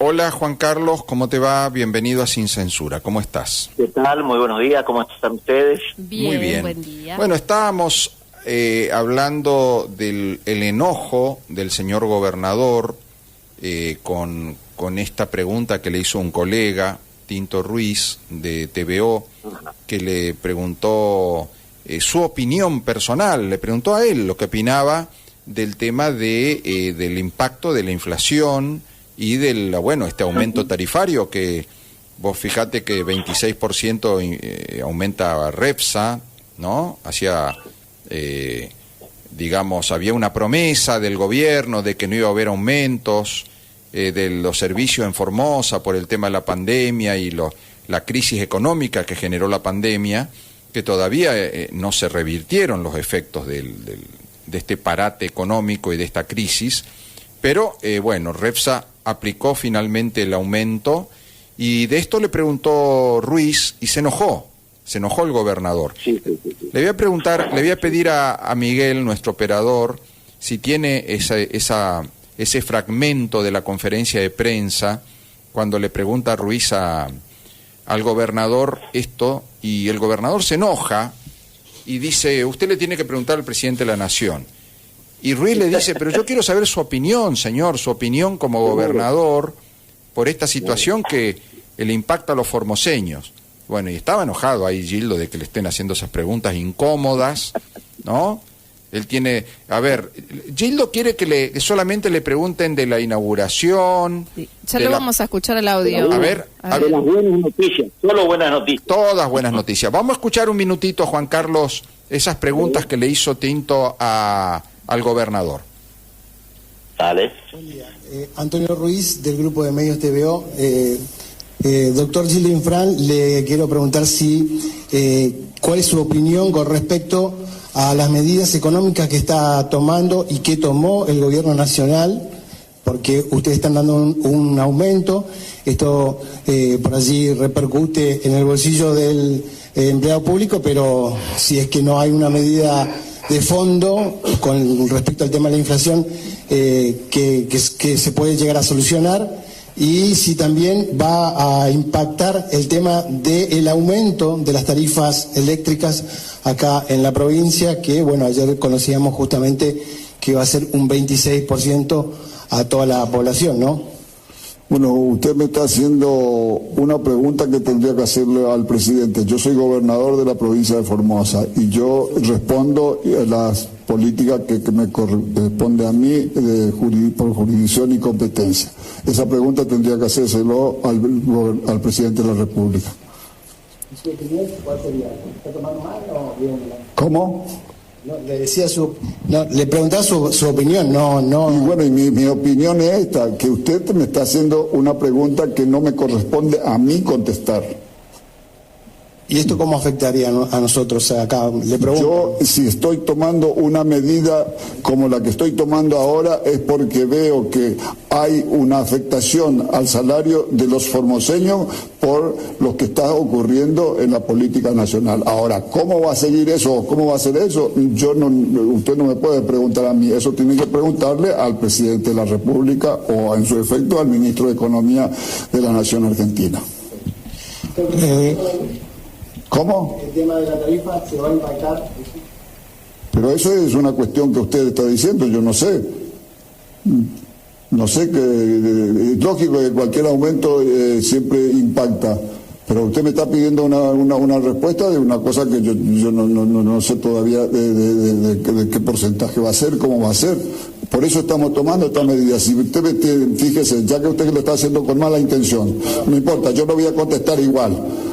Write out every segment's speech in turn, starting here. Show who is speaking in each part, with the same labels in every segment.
Speaker 1: Hola Juan Carlos, ¿cómo te va? Bienvenido a Sin Censura, ¿cómo estás?
Speaker 2: ¿Qué tal? Muy buenos días, ¿cómo están ustedes?
Speaker 1: Bien, muy bien.
Speaker 3: Buen día.
Speaker 1: Bueno, estábamos hablando del enojo del señor gobernador con esta pregunta que le hizo un colega, Tinto Ruiz, de TVO, que le preguntó su opinión personal, le preguntó a él lo que opinaba del tema del impacto de la inflación y del, este aumento tarifario que vos fijate que 26% aumenta Repsa, ¿no? Había una promesa del gobierno de que no iba a haber aumentos de los servicios en Formosa por el tema de la pandemia y la crisis económica que generó la pandemia, que todavía no se revirtieron los efectos de este parate económico y de esta crisis, pero Repsa aplicó finalmente el aumento y de esto le preguntó Ruiz y se enojó el gobernador.
Speaker 2: Sí.
Speaker 1: Le voy a pedir a Miguel, nuestro operador, si tiene ese fragmento de la conferencia de prensa cuando le pregunta a Ruiz al gobernador esto, y el gobernador se enoja y dice, usted le tiene que preguntar al presidente de la Nación. Y Ruiz le dice, pero yo quiero saber su opinión, señor, su opinión como gobernador por esta situación que le impacta a los formoseños. Bueno, y estaba enojado ahí Gildo de que le estén haciendo esas preguntas incómodas, ¿no? Él tiene, Gildo quiere que solamente le pregunten de la inauguración.
Speaker 3: Sí. Ya lo vamos a escuchar el audio.
Speaker 1: A ver.
Speaker 2: De las buenas noticias, solo buenas noticias.
Speaker 1: Todas buenas noticias. Vamos a escuchar un minutito, Juan Carlos, esas preguntas que le hizo Tinto al gobernador.
Speaker 2: Dale.
Speaker 4: Buen día. Antonio Ruiz, del grupo de medios TVO. Doctor Gildo Infran, le quiero preguntar cuál es su opinión con respecto a las medidas económicas que está tomando y que tomó el gobierno nacional, porque ustedes están dando un aumento, esto por allí repercute en el bolsillo del empleado público, pero si es que no hay una medida de fondo con respecto al tema de la inflación que se puede llegar a solucionar, y si también va a impactar el tema del aumento de las tarifas eléctricas acá en la provincia, que ayer conocíamos justamente que va a ser un 26% a toda la población, ¿no?
Speaker 5: Bueno, usted me está haciendo una pregunta que tendría que hacerle al presidente. Yo soy gobernador de la provincia de Formosa y yo respondo a las políticas que me corresponde a mí por jurisdicción y competencia. Esa pregunta tendría que hacérselo al presidente de la República.
Speaker 4: ¿Su opinión cuál sería? ¿Está tomando mal o bien?
Speaker 5: ¿Cómo?
Speaker 4: No, le preguntaba su opinión, no.
Speaker 5: Y bueno, mi opinión es esta, que usted me está haciendo una pregunta que no me corresponde a mí contestar.
Speaker 4: ¿Y esto cómo afectaría a nosotros acá? Le pregunto.
Speaker 5: Yo, si estoy tomando una medida como la que estoy tomando ahora, es porque veo que hay una afectación al salario de los formoseños por lo que está ocurriendo en la política nacional. Ahora, ¿cómo va a seguir eso o cómo va a hacer eso? Usted no me puede preguntar a mí, eso tiene que preguntarle al presidente de la República o, en su efecto, al ministro de Economía de la Nación Argentina. ¿Cómo?
Speaker 4: El tema de la tarifa se va a impactar.
Speaker 5: Pero eso es una cuestión que usted está diciendo, yo no sé. No sé, es lógico que cualquier aumento siempre impacta, pero usted me está pidiendo una respuesta de una cosa que yo no sé todavía de qué porcentaje va a ser, cómo va a ser. Por eso estamos tomando esta medida. Si usted, fíjese, ya que usted lo está haciendo con mala intención, no importa, yo lo voy a contestar igual.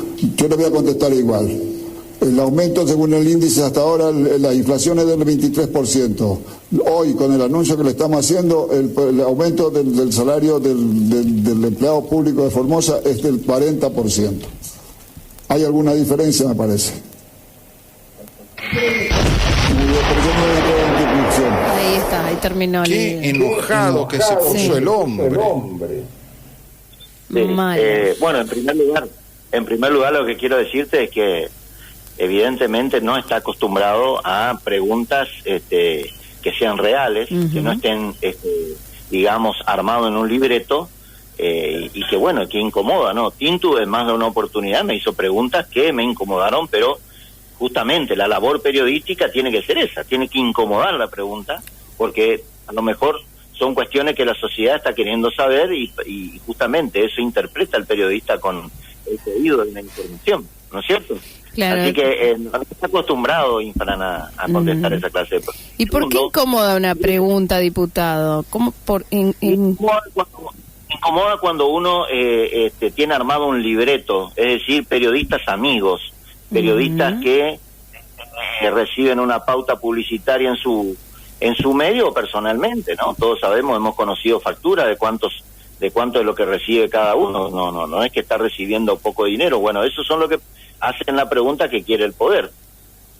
Speaker 5: El aumento, según el índice hasta ahora, la inflación es del 23%. Hoy, con el anuncio que le estamos haciendo, el aumento del salario del empleado público de Formosa es del 40%. Hay alguna diferencia, me parece.
Speaker 3: Ahí está, ahí terminó.
Speaker 1: Qué enojado que se puso el hombre.
Speaker 2: Sí. Bueno, en primer lugar lo que quiero decirte es que evidentemente no está acostumbrado a preguntas que sean reales, que no estén, digamos, armados en un libreto, y que bueno, que incomoda, ¿no? Tintu en más de una oportunidad me hizo preguntas que me incomodaron, pero justamente la labor periodística tiene que ser esa, tiene que incomodar la pregunta, porque a lo mejor son cuestiones que la sociedad está queriendo saber y justamente eso interpreta el periodista con el pedido de la información, ¿no es cierto?
Speaker 3: Claro.
Speaker 2: Así que no está acostumbrado Infran a contestar esa clase de preguntas.
Speaker 3: ¿Y por qué incomoda una pregunta, diputado? ¿Cómo
Speaker 2: Incomoda cuando uno tiene armado un libreto, es decir, periodistas amigos, periodistas que reciben una pauta publicitaria en su medio o personalmente, ¿no? Todos sabemos, hemos conocido facturas de cuánto es lo que recibe cada uno. No es que está recibiendo poco dinero. Bueno, esos son lo que hacen la pregunta que quiere el poder.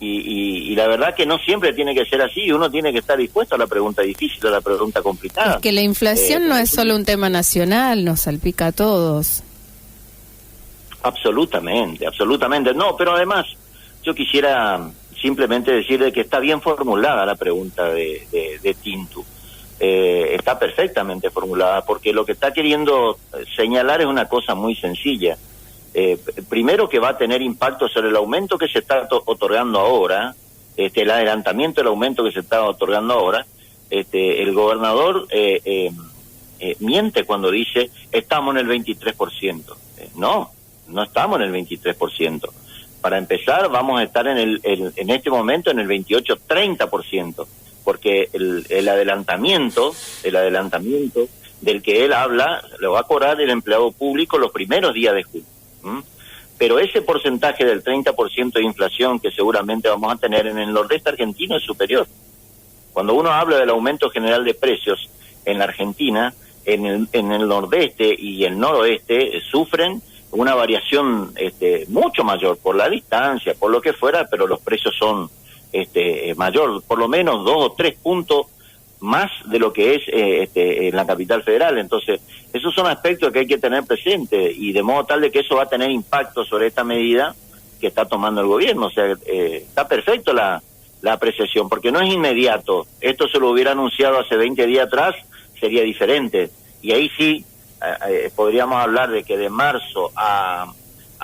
Speaker 2: Y la verdad que no siempre tiene que ser así, uno tiene que estar dispuesto a la pregunta difícil, a la pregunta complicada.
Speaker 3: Es que la inflación no es solo un tema nacional, nos salpica a todos.
Speaker 2: Absolutamente. No, pero además yo quisiera simplemente decir de que está bien formulada la pregunta de Tintu. Está perfectamente formulada, porque lo que está queriendo señalar es una cosa muy sencilla. Primero, que va a tener impacto sobre el aumento que se está otorgando ahora, el adelantamiento del aumento que se está otorgando ahora. El gobernador miente cuando dice estamos en el 23%. No estamos en el 23%. Para empezar, vamos a estar en este momento en el 28-30%, porque el adelantamiento del que él habla lo va a cobrar el empleado público los primeros días de julio. Pero ese porcentaje del 30% de inflación que seguramente vamos a tener en el nordeste argentino es superior. Cuando uno habla del aumento general de precios en la Argentina, en el nordeste y el noroeste sufren una variación mucho mayor por la distancia, por lo que fuera, pero los precios son mayor, por lo menos 2 o 3 puntos más de lo que es en la capital federal. Entonces, esos son aspectos que hay que tener presente, y de modo tal de que eso va a tener impacto sobre esta medida que está tomando el gobierno. O sea, está perfecto la apreciación, porque no es inmediato. Esto se lo hubiera anunciado hace 20 días atrás, sería diferente. Y ahí sí podríamos hablar de que de marzo a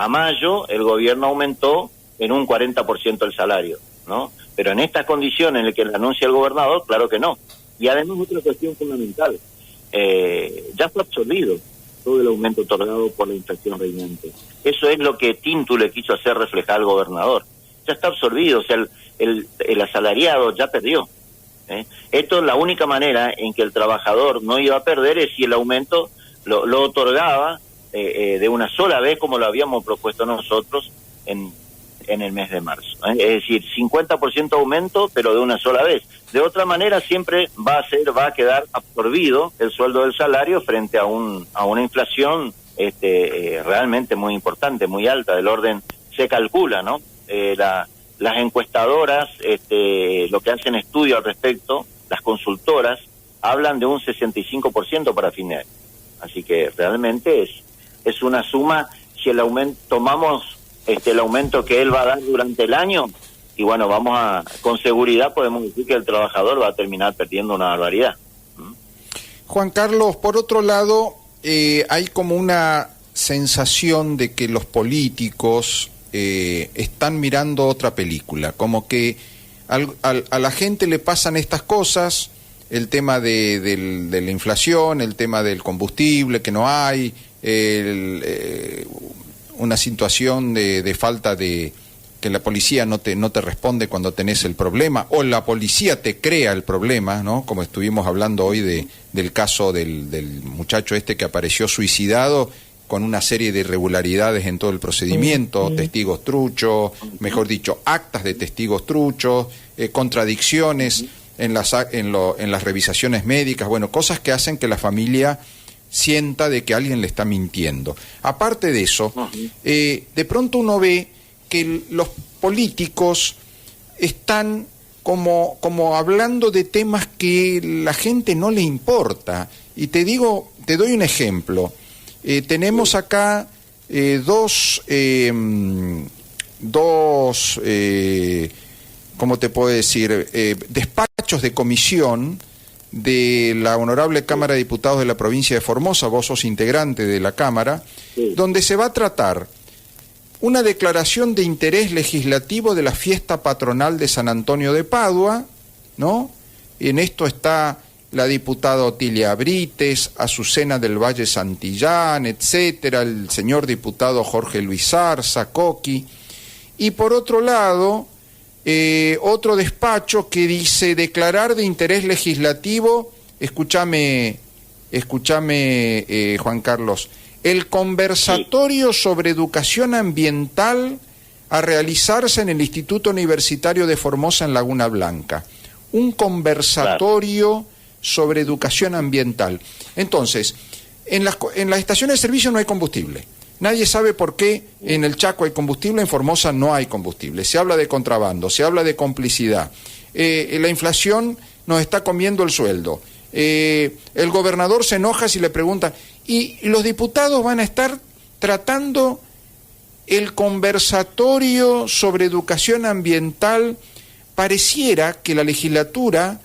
Speaker 2: mayo el gobierno aumentó en un 40% el salario, ¿no? Pero en estas condiciones en las que le anuncia el gobernador, claro que no. Y además otra cuestión fundamental, ya fue absorbido todo el aumento otorgado por la inflación reinante. Eso es lo que Tintu le quiso hacer reflejar al gobernador. Ya está absorbido, o sea, el asalariado ya perdió. Esto es la única manera en que el trabajador no iba a perder, es si el aumento lo otorgaba de una sola vez, como lo habíamos propuesto nosotros en el mes de marzo. Es decir, 50% aumento, pero de una sola vez. De otra manera, siempre va a quedar absorbido el sueldo del salario frente a una inflación realmente muy importante, muy alta, del orden, se calcula, ¿no? Las encuestadoras, lo que hacen estudio al respecto, las consultoras, hablan de un 65% para fin de año. Así que realmente es una suma. Si el aumento, tomamos el aumento que él va a dar durante el año, y bueno, con seguridad podemos decir que el trabajador va a terminar perdiendo una barbaridad.
Speaker 1: Juan Carlos, por otro lado, hay como una sensación de que los políticos están mirando otra película, como que a la gente le pasan estas cosas, el tema de la inflación, el tema del combustible que no hay, una situación de falta de que la policía no te responde cuando tenés el problema, o la policía te crea el problema, ¿no? Como estuvimos hablando hoy del caso del muchacho que apareció suicidado con una serie de irregularidades en todo el procedimiento, testigos truchos, mejor dicho, actas de testigos truchos, contradicciones en las revisaciones médicas, bueno, cosas que hacen que la familia sienta de que alguien le está mintiendo. Aparte de eso, de pronto uno ve que los políticos están como hablando de temas que la gente no le importa. Y te doy un ejemplo. Tenemos acá dos ¿cómo te puedo decir? Despachos de comisión de la Honorable Cámara de Diputados de la provincia de Formosa, vos sos integrante de la Cámara,
Speaker 2: Sí.
Speaker 1: donde se va a tratar una declaración de interés legislativo de la fiesta patronal de San Antonio de Padua, ¿no? En esto está la diputada Otilia Brites, Azucena del Valle Santillán, etcétera, el señor diputado Jorge Luis Zarza, Coqui, y por otro lado, otro despacho que dice declarar de interés legislativo, escúchame Juan Carlos, el conversatorio sobre educación ambiental a realizarse en el Instituto Universitario de Formosa en Laguna Blanca. Un conversatorio sobre educación ambiental. Entonces, en las estaciones de servicio no hay combustible. Nadie sabe por qué en el Chaco hay combustible, en Formosa no hay combustible. Se habla de contrabando, se habla de complicidad. La inflación nos está comiendo el sueldo. El gobernador se enoja si le pregunta. Y los diputados van a estar tratando el conversatorio sobre educación ambiental. Pareciera que la legislatura,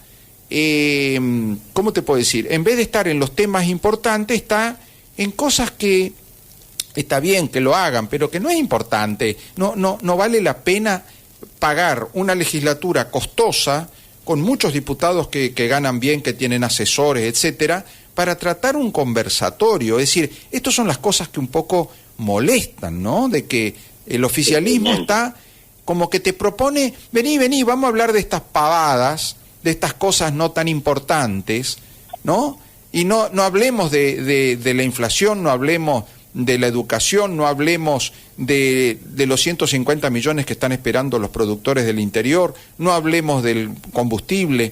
Speaker 1: ¿cómo te puedo decir? En vez de estar en los temas importantes, está en cosas que está bien que lo hagan, pero que no es importante. No vale la pena pagar una legislatura costosa, con muchos diputados que ganan bien, que tienen asesores, etcétera, para tratar un conversatorio. Es decir, estas son las cosas que un poco molestan, ¿no? De que el oficialismo está como que te propone, vení, vamos a hablar de estas pavadas, de estas cosas no tan importantes, ¿no? Y no hablemos de la inflación, no hablemos de la educación, no hablemos de los 150 millones que están esperando los productores del interior, no hablemos del combustible.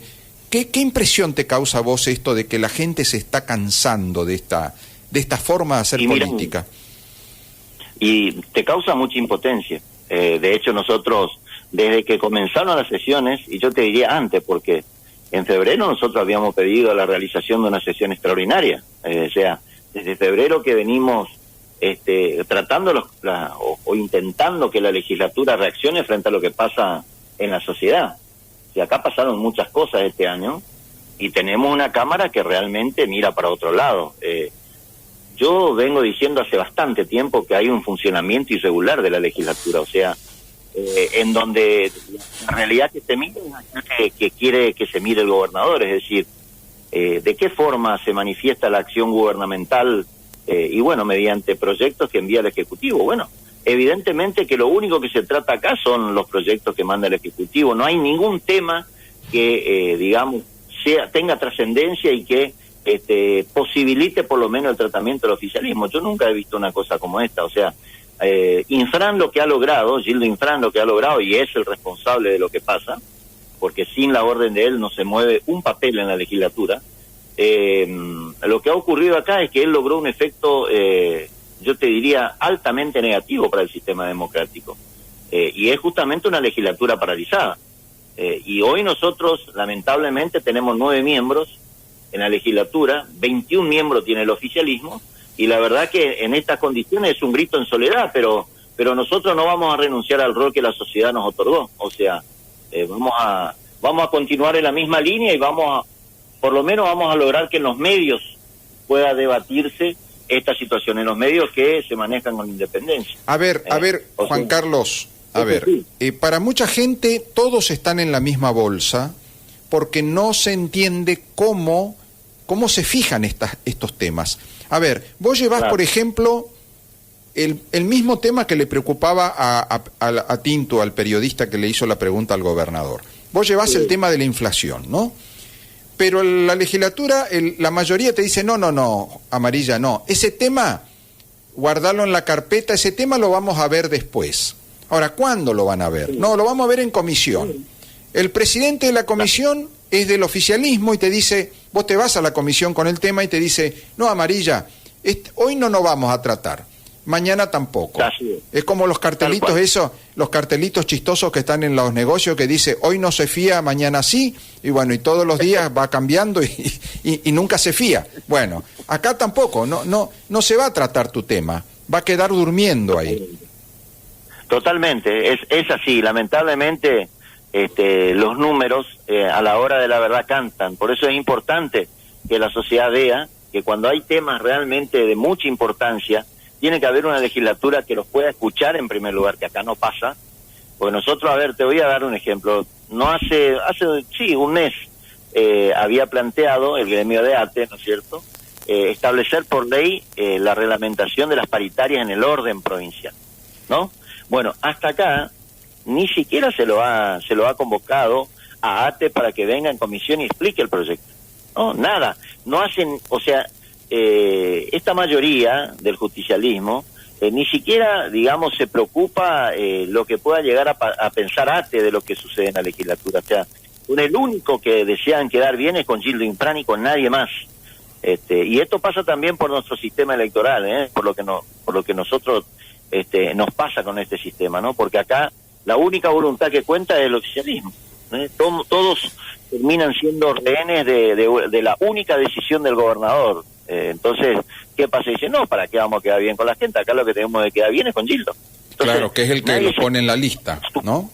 Speaker 1: ¿Qué impresión te causa a vos esto de que la gente se está cansando de esta forma de hacer política?
Speaker 2: Y te causa mucha impotencia. De hecho, nosotros, desde que comenzaron las sesiones, y yo te diría antes, porque en febrero nosotros habíamos pedido la realización de una sesión extraordinaria. O sea, desde febrero que venimos tratando o intentando que la legislatura reaccione frente a lo que pasa en la sociedad. O sea, acá pasaron muchas cosas este año y tenemos una Cámara que realmente mira para otro lado. Yo vengo diciendo hace bastante tiempo que hay un funcionamiento irregular de la legislatura, o sea, en donde la realidad que se mira es que quiere que se mire el gobernador, es decir, de qué forma se manifiesta la acción gubernamental y bueno, mediante proyectos que envía el Ejecutivo. Bueno, evidentemente que lo único que se trata acá son los proyectos que manda el Ejecutivo, no hay ningún tema que, digamos, tenga trascendencia y que posibilite por lo menos el tratamiento del oficialismo. Yo nunca he visto una cosa como esta, o sea, Infran lo que ha logrado, Gildo Infran lo que ha logrado, y es el responsable de lo que pasa, porque sin la orden de él no se mueve un papel en la legislatura. Lo que ha ocurrido acá es que él logró un efecto, yo te diría, altamente negativo para el sistema democrático, y es justamente una legislatura paralizada. Y hoy nosotros, lamentablemente, tenemos 9 miembros en la legislatura, 21 miembros tiene el oficialismo, y la verdad que en estas condiciones es un grito en soledad, pero nosotros no vamos a renunciar al rol que la sociedad nos otorgó. O sea, vamos a continuar en la misma línea y por lo menos vamos a lograr que en los medios pueda debatirse esta situación, en los medios que se manejan con independencia.
Speaker 1: A ver, Juan Carlos, para mucha gente todos están en la misma bolsa porque no se entiende cómo se fijan estos temas. A ver, vos llevás, claro, por ejemplo, el mismo tema que le preocupaba a Tinto, al periodista que le hizo la pregunta al gobernador. Vos llevás el tema de la inflación, ¿no? Pero la legislatura, la mayoría te dice, no, Amarilla, no. Ese tema, guardalo en la carpeta, ese tema lo vamos a ver después. Ahora, ¿cuándo lo van a ver? No, lo vamos a ver en comisión. El presidente de la comisión es del oficialismo y te dice, vos te vas a la comisión con el tema y te dice, no, Amarilla, hoy no nos vamos a tratar, mañana tampoco. Es como los cartelitos esos, los cartelitos chistosos que están en los negocios que dice, hoy no se fía, mañana sí, y bueno, y todos los días va cambiando y nunca se fía. Bueno, acá tampoco, no se va a tratar tu tema, va a quedar durmiendo ahí.
Speaker 2: Totalmente, es así, lamentablemente los números a la hora de la verdad cantan. Por eso es importante que la sociedad vea que cuando hay temas realmente de mucha importancia, tiene que haber una legislatura que los pueda escuchar en primer lugar, que acá no pasa. Porque nosotros, a ver, te voy a dar un ejemplo. No hace un mes había planteado el gremio de ATE, ¿no es cierto?, establecer por ley la reglamentación de las paritarias en el orden provincial, ¿no? Bueno, hasta acá ni siquiera se lo ha convocado a ATE para que venga en comisión y explique el proyecto. No, nada. No hacen, o sea, esta mayoría del justicialismo ni siquiera, digamos, se preocupa lo que pueda llegar a pensar ATE de lo que sucede en la legislatura. O sea, el único que desean quedar bien es con Gildo Infran y con nadie más. Y esto pasa también por nuestro sistema electoral, por lo que nosotros nos pasa con este sistema, ¿no? Porque acá la única voluntad que cuenta es el oficialismo. Todos terminan siendo rehenes de la única decisión del gobernador. Entonces, ¿qué pasa? Dice, no, ¿para qué vamos a quedar bien con la gente? Acá lo que tenemos que quedar bien es con Gildo. Entonces,
Speaker 1: claro, que es el que lo pone en la lista, ¿no?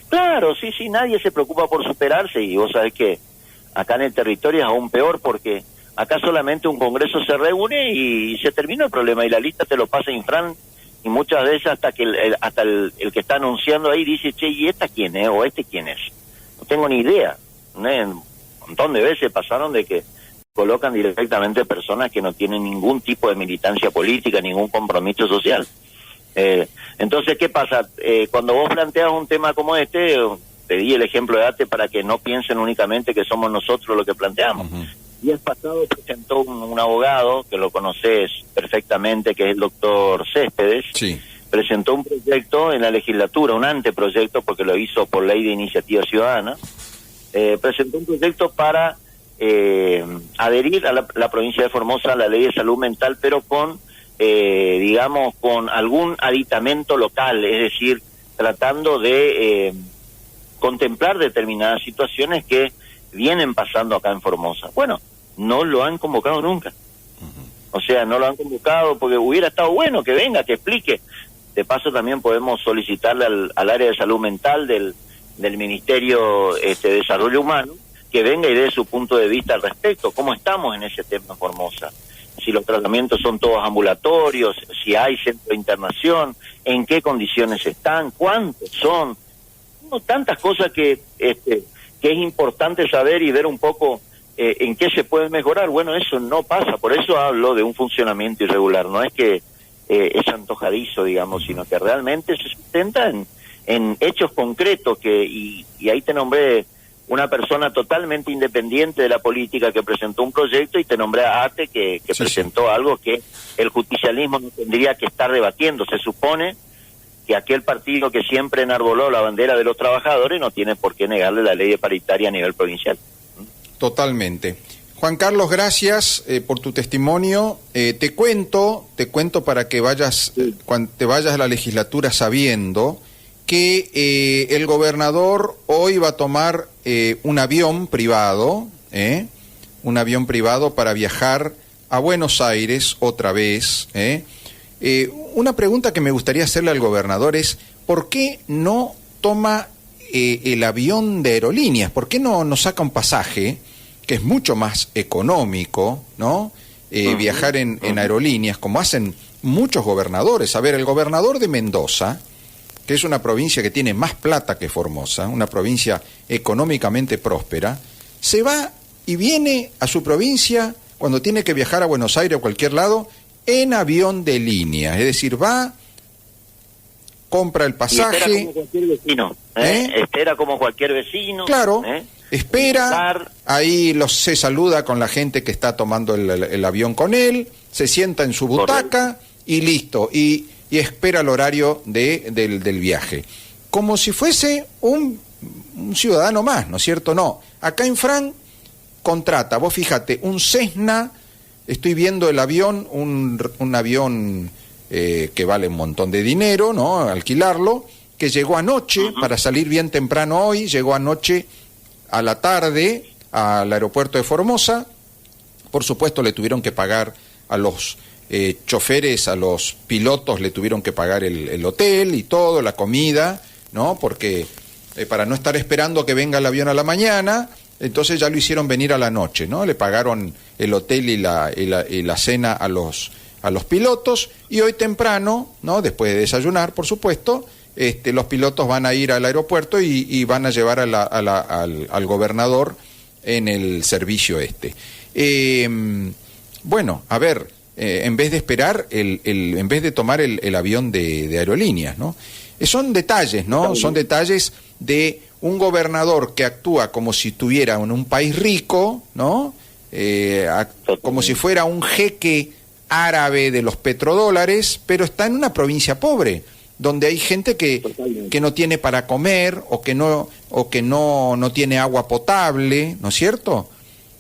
Speaker 2: Claro, sí, nadie se preocupa por superarse, y vos sabés que acá en el territorio es aún peor, porque acá solamente un congreso se reúne y se terminó el problema, y la lista te lo pasa Infran, y muchas veces hasta que el que está anunciando ahí dice, che, ¿y esta quién es? ¿O este quién es? No tengo ni idea. Un montón de veces pasaron de que colocan directamente personas que no tienen ningún tipo de militancia política, ningún compromiso social. Entonces, ¿qué pasa? Cuando vos planteas un tema como este, te di el ejemplo de ATE para que no piensen únicamente que somos nosotros los que planteamos. Días pasado presentó un abogado, que lo conoces perfectamente, que es el doctor Céspedes.
Speaker 1: Sí.
Speaker 2: Presentó un proyecto en la legislatura, un anteproyecto, porque lo hizo por ley de iniciativa ciudadana. Presentó un proyecto para adherir a la provincia de Formosa a la ley de salud mental, pero con, digamos, con algún aditamento local, es decir, tratando de contemplar determinadas situaciones que vienen pasando acá en Formosa. Bueno, no lo han convocado nunca. O sea, no lo han convocado porque hubiera estado bueno que venga, que explique. De paso también podemos solicitarle al área de salud mental del Ministerio de Desarrollo Humano que venga y dé su punto de vista al respecto. ¿Cómo estamos en ese tema en Formosa? Si los tratamientos son todos ambulatorios, si hay centro de internación, en qué condiciones están, cuántos son. Tantas cosas que es importante saber y ver un poco en qué se puede mejorar. Bueno, eso no pasa, por eso hablo de un funcionamiento irregular. No es que es antojadizo, digamos, sino que realmente se sustenta en hechos concretos y ahí te nombré una persona totalmente independiente de la política que presentó un proyecto, y te nombré a ATE que presentó algo que el justicialismo no tendría que estar debatiendo. Se supone que aquel partido que siempre enarboló la bandera de los trabajadores no tiene por qué negarle la ley de paritaria a nivel provincial.
Speaker 1: Totalmente. Juan Carlos, gracias por tu testimonio. Te cuento para que vayas, cuando te vayas a la legislatura sabiendo que el gobernador hoy va a tomar un avión privado para viajar a Buenos Aires otra vez. Una pregunta que me gustaría hacerle al gobernador es, ¿por qué no toma el avión de aerolíneas? ¿Por qué no saca un pasaje que es mucho más económico, ¿no? Viajar en aerolíneas, como hacen muchos gobernadores. A ver, el gobernador de Mendoza, que es una provincia que tiene más plata que Formosa, una provincia económicamente próspera, se va y viene a su provincia cuando tiene que viajar a Buenos Aires o a cualquier lado en avión de línea. Es decir, va, compra el pasaje.
Speaker 2: Y espera como cualquier vecino. Espera como cualquier vecino.
Speaker 1: Claro. Espera, ahí se saluda con la gente que está tomando el avión con él, se sienta en su butaca y listo, y espera el horario del viaje. Como si fuese un ciudadano más, ¿no es cierto? No, acá Infran contrata, vos fíjate, un Cessna, estoy viendo el avión, un avión que vale un montón de dinero, ¿no? Alquilarlo, que llegó anoche, para salir bien temprano hoy, llegó anoche a la tarde al aeropuerto de Formosa. Por supuesto le tuvieron que pagar a los choferes, a los pilotos le tuvieron que pagar el hotel y todo, la comida, ¿no? Porque para no estar esperando que venga el avión a la mañana, entonces ya lo hicieron venir a la noche, ¿no? Le pagaron el hotel y la cena a los pilotos, y hoy temprano, ¿no? Después de desayunar, por supuesto, los pilotos van a ir al aeropuerto y van a llevar al gobernador en el servicio Bueno, a ver, en vez de esperar, en vez de tomar el avión de aerolíneas, ¿no? Son detalles, ¿no? Son detalles de un gobernador que actúa como si estuviera en un país rico, ¿no? Como si fuera un jeque árabe de los petrodólares, pero está en una provincia pobre, donde hay gente que no tiene para comer o que no tiene agua potable, ¿no es cierto?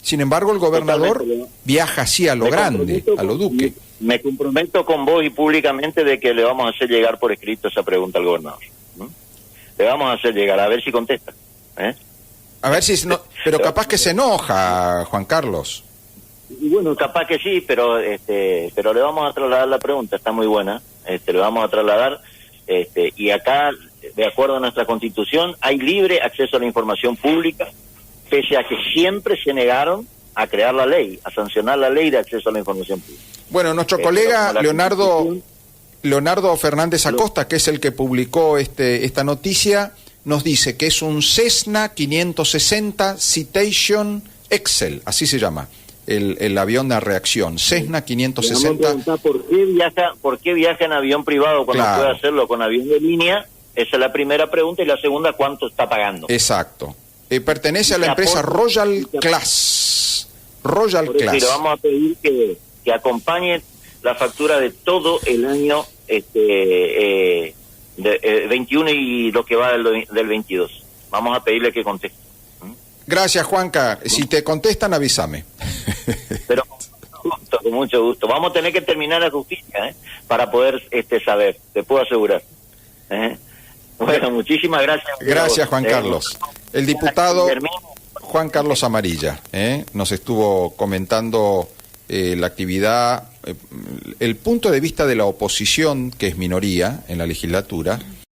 Speaker 1: Sin embargo, el gobernador viaja así a lo grande, a lo duque.
Speaker 2: Me comprometo con vos y públicamente de que le vamos a hacer llegar por escrito esa pregunta al gobernador. Le vamos a hacer llegar, a ver si contesta.
Speaker 1: A ver si... No, pero capaz que se enoja, Juan Carlos.
Speaker 2: Y bueno, capaz que sí, pero le vamos a trasladar la pregunta, está muy buena. Le vamos a trasladar, y acá, de acuerdo a nuestra Constitución, hay libre acceso a la información pública, pese a que siempre se negaron a crear la ley, a sancionar la ley de acceso a la información pública.
Speaker 1: Bueno, nuestro colega Leonardo Fernández Acosta, que es el que publicó esta noticia, nos dice que es un Cessna 560 Citation Excel, así se llama, el avión de reacción, Cessna 560.
Speaker 2: ¿Por qué viaja en avión privado cuando puede hacerlo con avión de línea? Esa es la primera pregunta, y la segunda, ¿cuánto está pagando?
Speaker 1: Exacto. Pertenece a la empresa Royal Class. Royal Class.
Speaker 2: Le vamos a pedir que acompañe la factura de todo el año 21 y lo que va del 22. Vamos a pedirle que conteste.
Speaker 1: Gracias, Juanca. Si te contestan, avísame.
Speaker 2: Pero con mucho gusto. Vamos a tener que terminar la justicia, para poder saber, te puedo asegurar. Bueno, muchísimas gracias.
Speaker 1: Gracias, Juan Carlos. El diputado Juan Carlos Amarilla nos estuvo comentando la actividad, el punto de vista de la oposición, que es minoría en la legislatura,